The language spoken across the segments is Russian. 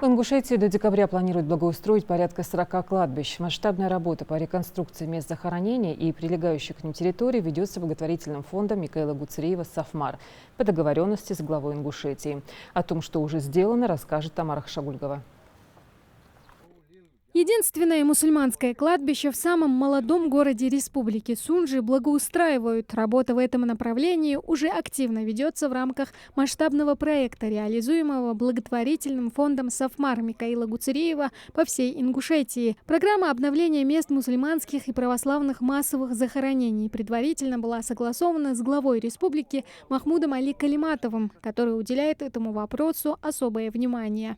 В Ингушетии до декабря планируют благоустроить порядка 40 кладбищ. Масштабная работа по реконструкции мест захоронения и прилегающих к ним территорий ведется благотворительным фондом Микаила Гуцериева «Сафмар» по договоренности с главой Ингушетии. О том, что уже сделано, расскажет Тамара Хашагульгова. Единственное мусульманское кладбище в самом молодом городе республики Сунжи благоустраивают. Работа в этом направлении уже активно ведется в рамках масштабного проекта, реализуемого благотворительным фондом «Сафмар» Микаила Гуцериева по всей Ингушетии. Программа обновления мест мусульманских и православных массовых захоронений предварительно была согласована с главой республики Махмудом Али Калиматовым, который уделяет этому вопросу особое внимание.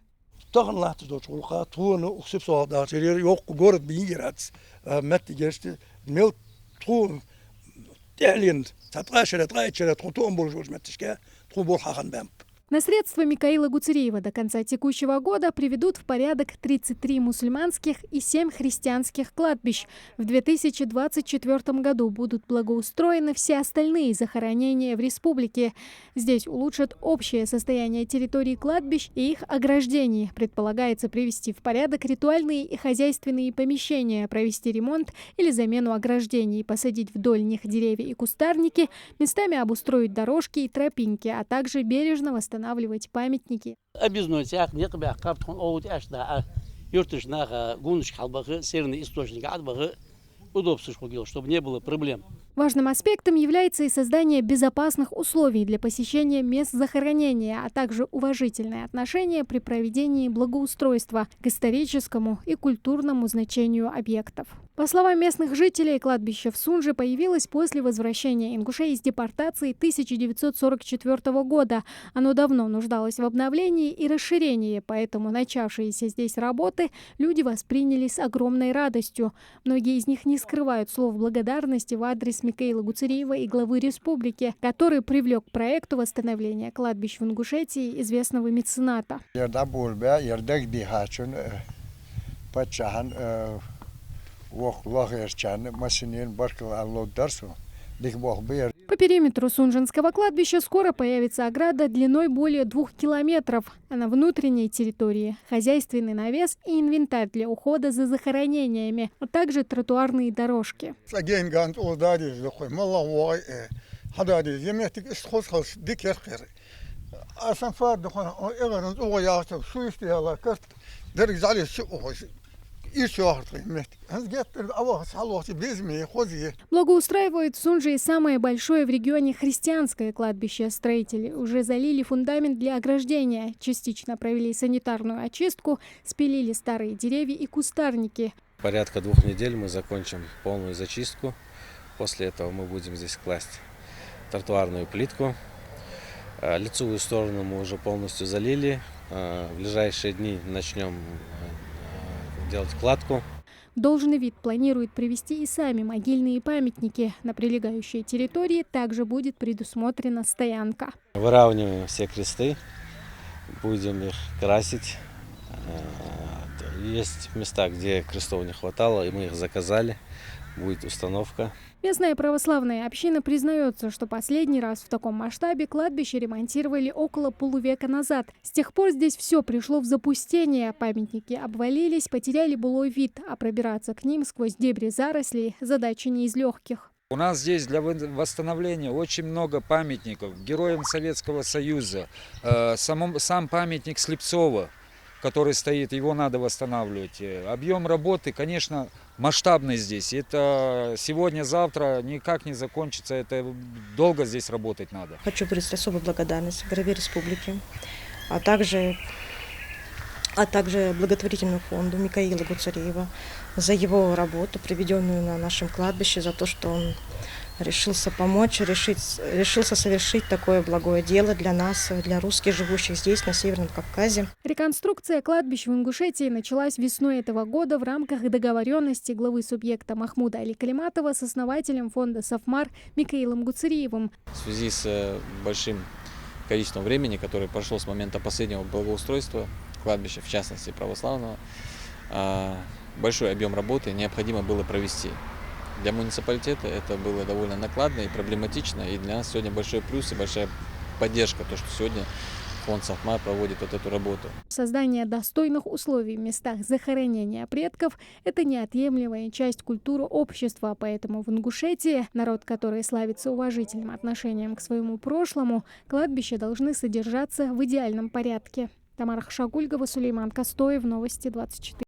На средства Микаила Гуцериева до конца текущего года приведут в порядок 33 мусульманских и 7 христианских кладбищ. В 2024 году будут благоустроены все остальные захоронения в республике. Здесь улучшат общее состояние территории кладбищ и их ограждений. Предполагается привести в порядок ритуальные и хозяйственные помещения, провести ремонт или замену ограждений, посадить вдоль них деревья и кустарники, местами обустроить дорожки и тропинки, а также бережно восстанавливать памятники. Чтобы не было проблем. Важным аспектом является и создание безопасных условий для посещения мест захоронения, а также уважительное отношение при проведении благоустройства к историческому и культурному значению объектов. По словам местных жителей, кладбище в Сунже появилось после возвращения ингушей из депортации 1944 года. Оно давно нуждалось в обновлении и расширении, поэтому начавшиеся здесь работы люди восприняли с огромной радостью. Многие из них не скрывают слов благодарности в адрес Микаила Гуцериева и главы республики, который привлек к проекту восстановления кладбищ в Ингушетии известного мецената. По периметру Сунжинского кладбища скоро появится ограда длиной более 2 километров, а на внутренней территории хозяйственный навес и инвентарь для ухода за захоронениями, а также тротуарные дорожки. Благоустраивают в Сунже и самое большое в регионе христианское кладбище. Строители уже залили фундамент для ограждения, частично провели санитарную очистку, спилили старые деревья и кустарники. Порядка 2 недель мы закончим полную зачистку. После этого мы будем здесь класть тротуарную плитку. Лицевую сторону мы уже полностью залили. В ближайшие дни начнем делать кладку. Должный вид планирует привести и сами могильные памятники. На прилегающей территории также будет предусмотрена стоянка. Выравниваем все кресты, будем их красить. Есть места, где крестов не хватало, и мы их заказали. Будет установка. Местная православная община признается, что последний раз в таком масштабе кладбище ремонтировали около полувека назад. С тех пор здесь все пришло в запустение. Памятники обвалились, потеряли былой вид, а пробираться к ним сквозь дебри зарослей – задача не из легких. У нас здесь для восстановления очень много памятников героям Советского Союза. Сам памятник Слепцова, который стоит, его надо восстанавливать. Объем работы, конечно, масштабный здесь. Это сегодня-завтра никак не закончится. Это долго здесь работать надо. Хочу выразить особую благодарность главе республики, а также благотворительному фонду Микаила Гуцериева за его работу, проведенную на нашем кладбище, за то, что он решился помочь, решился совершить такое благое дело для нас, для русских, живущих здесь, на Северном Кавказе. Реконструкция кладбищ в Ингушетии началась весной этого года в рамках договоренности главы субъекта Махмуда Али Калиматова с основателем фонда «Сафмар» Микаилом Гуцериевым. В связи с большим количеством времени, которое прошло с момента последнего благоустройства кладбища, в частности православного, большой объем работы необходимо было провести. Для муниципалитета это было довольно накладно и проблематично, и для нас сегодня большой плюс и большая поддержка, то, что сегодня фонд «Сафмар» проводит вот эту работу. Создание достойных условий в местах захоронения предков – это неотъемлемая часть культуры общества, поэтому в Ингушетии, народ, который славится уважительным отношением к своему прошлому, кладбища должны содержаться в идеальном порядке. Тамара Хашагульгова, Сулейман Костоев, Новости 24.